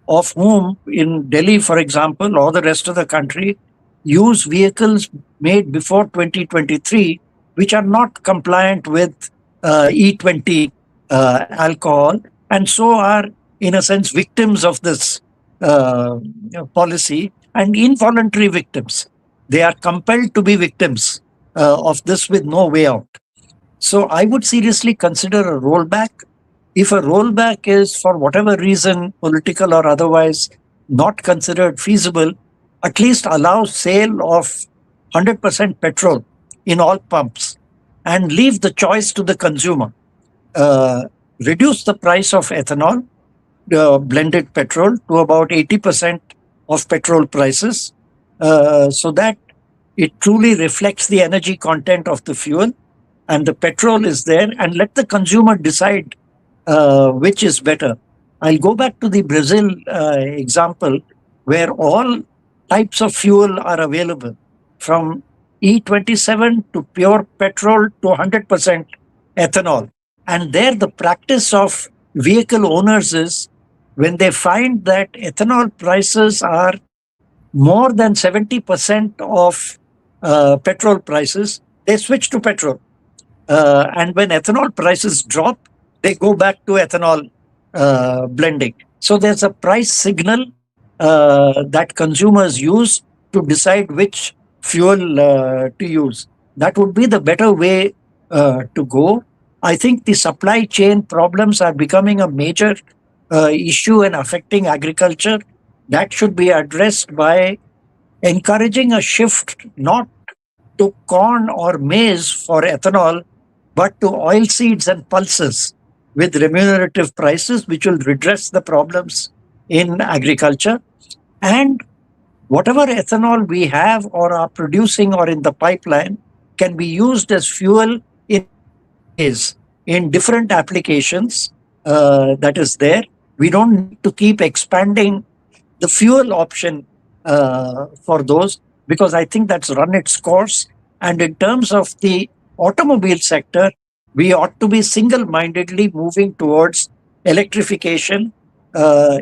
of whom in Delhi, for example, or the rest of the country, use vehicles made before 2023, which are not compliant with E20 alcohol, and so are, in a sense, victims of this policy and involuntary victims. They are compelled to be victims of this with no way out. So I would seriously consider a rollback. If a rollback is, for whatever reason, political or otherwise, not considered feasible, at least allow sale of 100% petrol in all pumps and leave the choice to the consumer. Reduce the price of ethanol, blended petrol, to about 80% of petrol prices so that it truly reflects the energy content of the fuel and the petrol is there, and let the consumer decide which is better. I'll go back to the Brazil example where all types of fuel are available, from E27 to pure petrol to 100% ethanol. And there, the practice of vehicle owners is when they find that ethanol prices are more than 70% of petrol prices, they switch to petrol. And when ethanol prices drop, they go back to ethanol blending. So there's a price signal that consumers use to decide which fuel to use. That would be the better way to go. I think the supply chain problems are becoming a major issue and affecting agriculture. That should be addressed by encouraging a shift not to corn or maize for ethanol, but to oilseeds and pulses with remunerative prices, which will redress the problems in agriculture. And whatever ethanol we have or are producing or in the pipeline can be used as fuel in multiple ways in different applications that is there. We don't need to keep expanding the fuel option for those because I think that's run its course. And in terms of the automobile sector, we ought to be single mindedly moving towards electrification,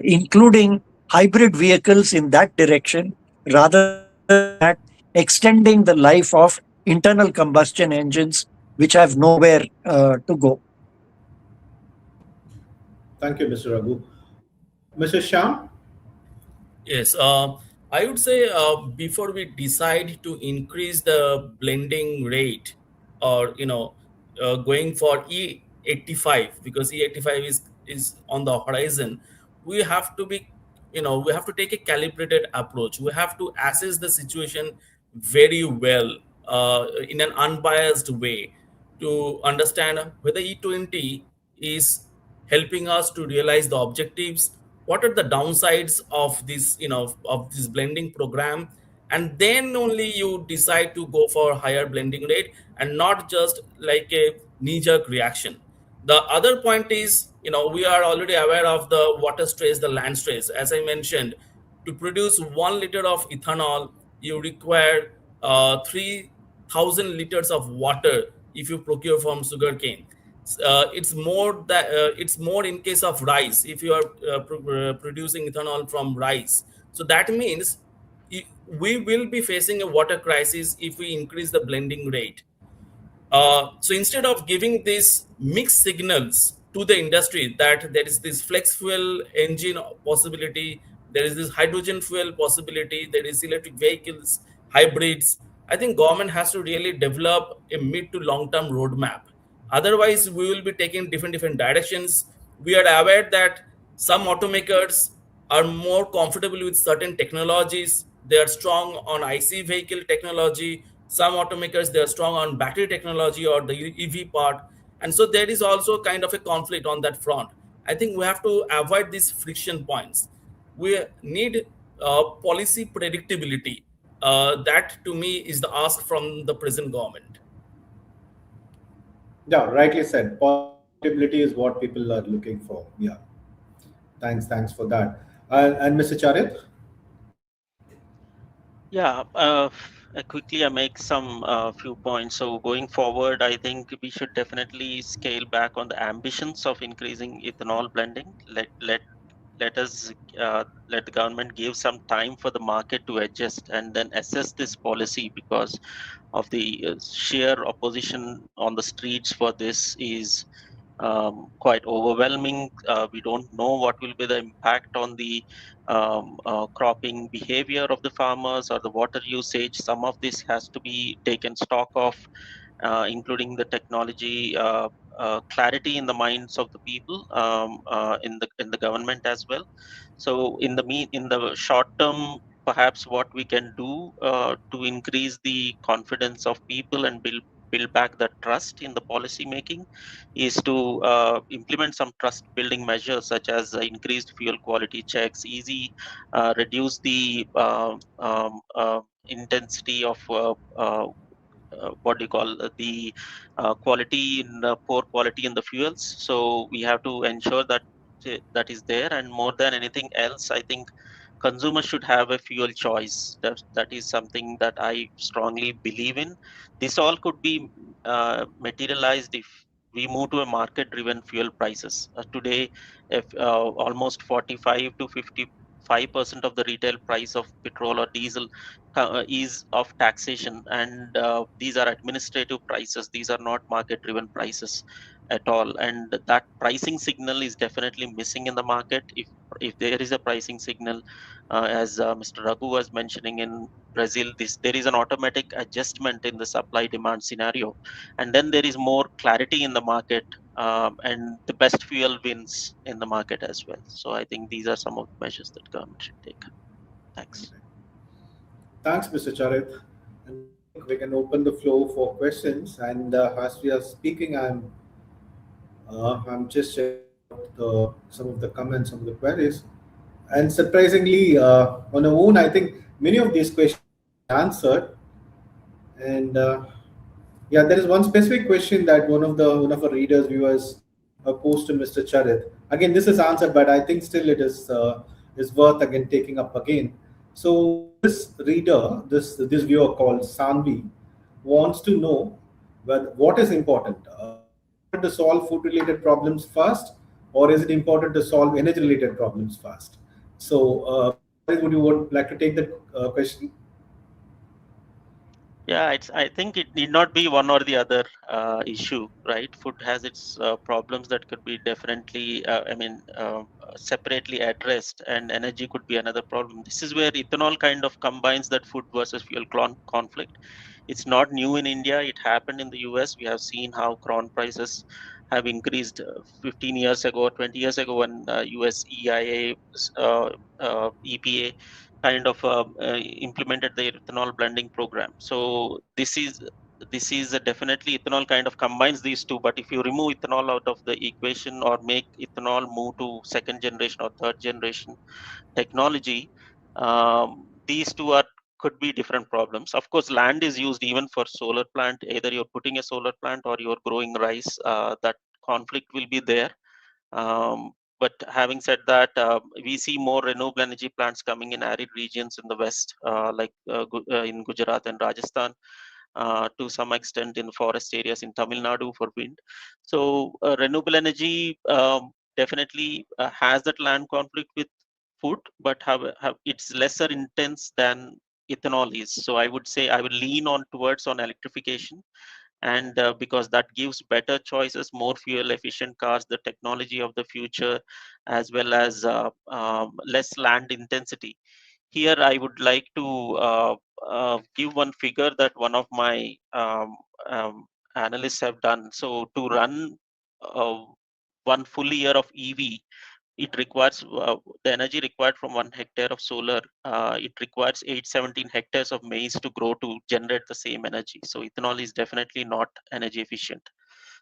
including hybrid vehicles in that direction, rather than at extending the life of internal combustion engines, which have nowhere to go. Thank you, Mr. Raghu. Mr. Sham? Yes, I would say before we decide to increase the blending rate, or going for E85, because E85 is on the horizon, we have to be, we have to take a calibrated approach. We have to assess the situation very well, in an unbiased way, to understand whether E20 is helping us to realize the objectives, what are the downsides of this, of this blending program, and then only you decide to go for higher blending rate, and not just like a knee jerk reaction. The other point is, we are already aware of the water stress, the land stress. As I mentioned, to produce 1 liter of ethanol, you require 3,000 liters of water if you procure from sugarcane. It's more in case of rice, if you are producing ethanol from rice. So that means we will be facing a water crisis if we increase the blending rate. So instead of giving these mixed signals to the industry that there is this flex fuel engine possibility, there is this hydrogen fuel possibility, there is electric vehicles, hybrids, I think government has to really develop a mid to long term roadmap. Otherwise, we will be taking different directions. We are aware that some automakers are more comfortable with certain technologies. They are strong on IC vehicle technology. Some automakers, they are strong on battery technology or the EV part. And so there is also kind of a conflict on that front. I think we have to avoid these friction points. We need policy predictability. That to me is the ask from the present government. Yeah, rightly said. Policy predictability is what people are looking for. Yeah. Thanks for that. And Mr. Charit? Yeah, quickly I make some few points. So going forward, I think we should definitely scale back on the ambitions of increasing ethanol blending. Let us let the government give some time for the market to adjust and then assess this policy, because of the sheer opposition on the streets for this is quite overwhelming. We don't know what will be the impact on the cropping behavior of the farmers or the water usage. Some of this has to be taken stock of, including the technology clarity in the minds of the people, in the government as well. So in the short term, perhaps what we can do to increase the confidence of people and build back the trust in the policy making is to implement some trust building measures, such as increased fuel quality checks, reduce the intensity of what do you call the quality in poor quality in the fuels. So we have to ensure that that is there. And more than anything else, I think consumers should have a fuel choice. That is something that I strongly believe in. This all could be materialized if we move to a market-driven fuel prices. Today, if almost 45 to 55% of the retail price of petrol or diesel is of taxation, and these are administrative prices. These are not market-driven prices at all, and that pricing signal is definitely missing in the market. If there is a pricing signal, as Mr. Raghu was mentioning, in Brazil, there is an automatic adjustment in the supply demand scenario, and then there is more clarity in the market, and the best fuel wins in the market as well. So I think these are some of the measures that government should take. Thanks. Thanks, Mr. Charit. And I think we can open the floor for questions. And as we are speaking, I'm just checking out some of the comments, some of the queries. And surprisingly, on our own, I think many of these questions have been answered. And yeah, there is one specific question that one of our readers, viewers, posed to Mr. Charit. Again, this is answered, but I think still it is worth again taking up again. So this reader, this viewer called Sanvi, wants to know what is important. Is it important to solve food-related problems first, or is it important to solve energy-related problems first? So, Mr. Charit, would like to take that question? Yeah, I think it need not be one or the other issue, right? Food has its problems that could be definitely, separately addressed, and energy could be another problem. This is where ethanol kind of combines that food versus fuel conflict. It's not new in India. It happened in the US. We have seen how corn prices have increased 15 years ago, 20 years ago, when US EIA, EPA kind of implemented the ethanol blending program. So this is definitely ethanol kind of combines these two. But if you remove ethanol out of the equation, or make ethanol move to second generation or third generation technology, these two are could be different problems. Of course, land is used even for solar plant. Either you're putting a solar plant or you're growing rice. That conflict will be there. But having said that, we see more renewable energy plants coming in arid regions in the west, like in Gujarat and Rajasthan, to some extent in forest areas in Tamil Nadu for wind. So renewable energy definitely has that land conflict with food, but it's lesser intense than ethanol is. So I would say I would lean on towards on electrification, and because that gives better choices, more fuel efficient cars, the technology of the future, as well as less land intensity. Here I would like to give one figure that one of my analysts have done. So to run uh, one full year of EV, it requires the energy required from 1 hectare of solar. It requires 817 hectares of maize to grow to generate the same energy. So ethanol is definitely not energy efficient.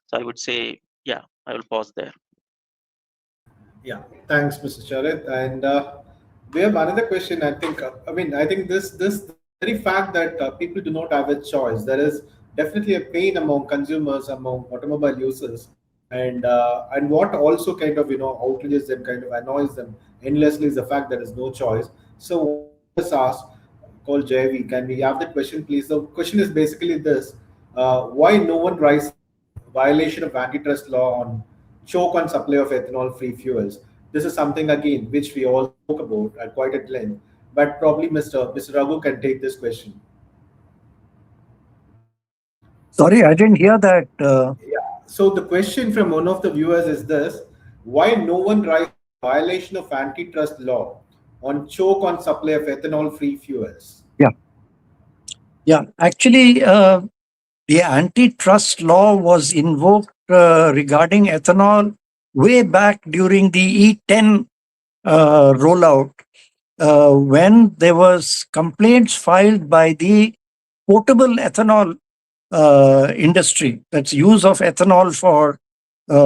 So I would say, yeah, I will pause there. Yeah, thanks, Mr. Charit. And we have another question. I think, I think this very fact that people do not have a choice. There is definitely a pain among consumers, among automobile users, and what also kind of outrages them, kind of annoys them endlessly is the fact there is no choice. So one of the viewers asked, called JV, can we have the question, please? The question is basically this: why no one rises violation of antitrust law on choke on supply of ethanol-free fuels? This is something again which we all spoke about at quite at length, but probably Mr. Raghu can take this question. Sorry, I didn't hear that. Yeah. So the question from one of the viewers is this: why no one rises violation of antitrust law on choke on supply of ethanol-free fuels? Yeah, yeah. Actually, the antitrust law was invoked regarding ethanol way back during the E10 rollout, when there was complaints filed by the potable ethanol industry. That's use of ethanol for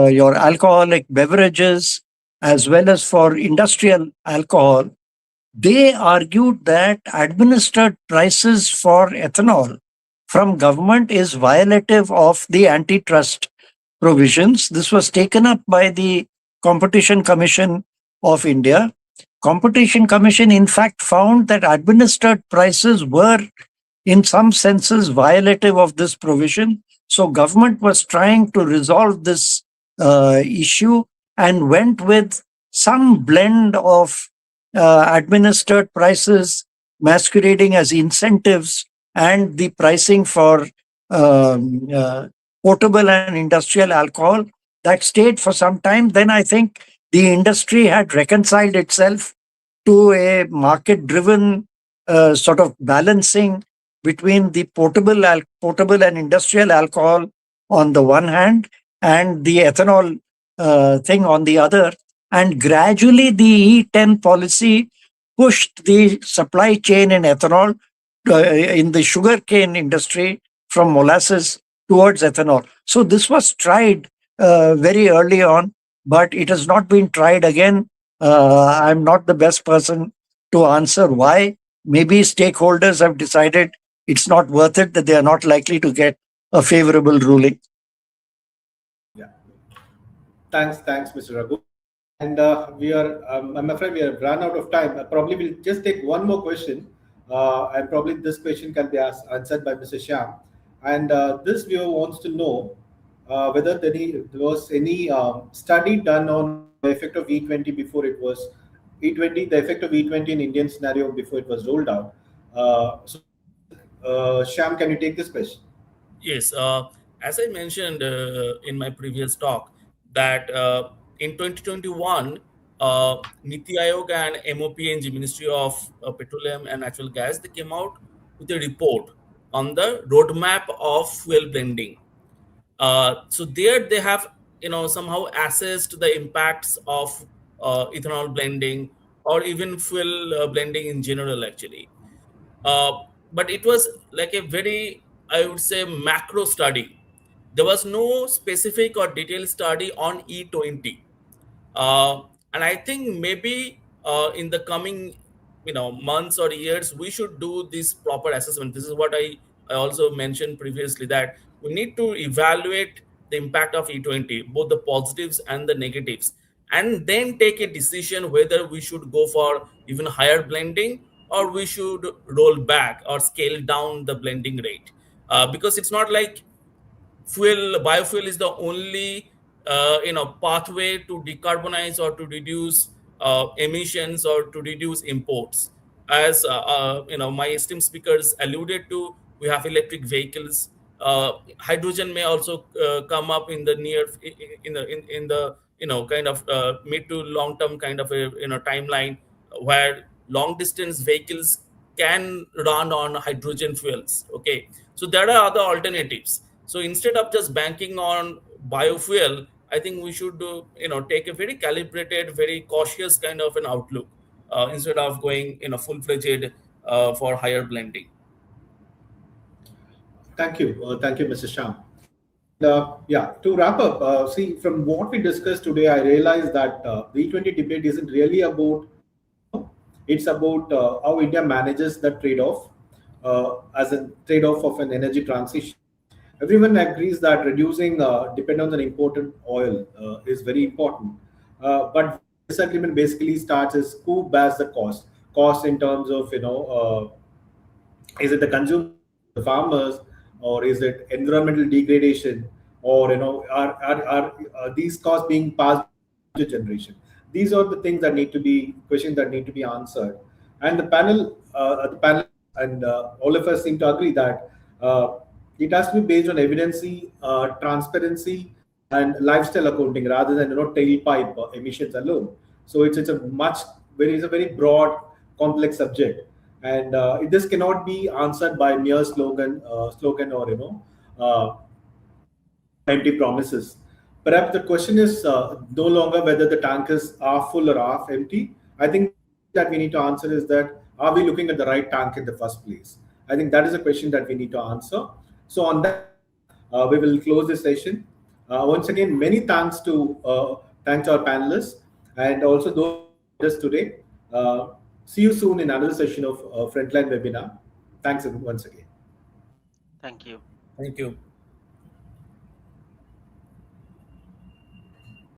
your alcoholic beverages as well as for industrial alcohol. They argued that administered prices for ethanol from government is violative of the antitrust provisions. This was taken up by the Competition Commission of India. Competition Commission in fact found that administered prices were in some senses violative of this provision. So government was trying to resolve this issue and went with some blend of administered prices masquerading as incentives and the pricing for potable and industrial alcohol. That stayed for some time. Then I think the industry had reconciled itself to a market driven sort of balancing between the potable and industrial alcohol on the one hand and the ethanol thing on the other. And gradually the E10 policy pushed the supply chain in ethanol in the sugarcane industry from molasses towards ethanol. So this was tried very early on, but it has not been tried again. I'm not the best person to answer why. Maybe stakeholders have decided it's not worth it, that they are not likely to get a favorable ruling. Yeah. Thanks, Mr. Raghu. And I'm afraid we have run out of time. Probably we'll just take one more question. And probably this question can be answered by Mr. Shyam. And this viewer wants to know whether there was any study done on the effect of E20 before it was E20, the effect of E20 in Indian scenario before it was rolled out. Shyam, can you take this question? Yes, as I mentioned in my previous talk, that in 2021, Niti Aayog and MOPNG, Ministry of Petroleum and Natural Gas, they came out with a report on the roadmap of fuel blending. So there they have, somehow assessed the impacts of ethanol blending or even fuel blending in general, actually. But it was like a very, I would say, macro study. There was no specific or detailed study on E20. And I think maybe in the coming months or years, we should do this proper assessment. This is what I also mentioned previously, that we need to evaluate the impact of E20, both the positives and the negatives, and then take a decision whether we should go for even higher blending or we should roll back or scale down the blending rate. Because it's not like biofuel is the only pathway to decarbonize or to reduce emissions or to reduce imports. As my esteemed speakers alluded to, we have electric vehicles. Hydrogen may also come up in the near in the kind of mid to long term kind of a timeline, where long distance vehicles can run on hydrogen fuels. Okay, so there are other alternatives. So instead of just banking on biofuel, I think we should take a very calibrated, very cautious kind of an outlook instead of going full-fledged for higher blending. Thank you, Mr. Sham. And yeah, to wrap up, see, from what we discussed today, I realized that the E20 debate isn't really about, it's about how India manages the trade-off as a trade-off of an energy transition. Everyone agrees that reducing dependence on imported oil is very important. But disagreement basically starts is who bears the cost. Cost in terms of, is it the consumer, the farmers, or is it environmental degradation, or are these costs being passed to generation? These are the things that need to be questions that need to be answered. And the panel, and all of us seem to agree that it has to be based on evidence, transparency, and lifestyle accounting rather than tailpipe emissions alone. So it's a very broad, complex subject, and this cannot be answered by mere slogan or empty promises. Perhaps the question is no longer whether the tankers are full or half empty. I think that we need to answer is that are we looking at the right tank in the first place? I think that is a question that we need to answer. So on that, we will close this session. Once again, many thanks to our panelists and also those us today. See you soon in another session of Frontline webinar. Thanks once again. Thank you. Thank you.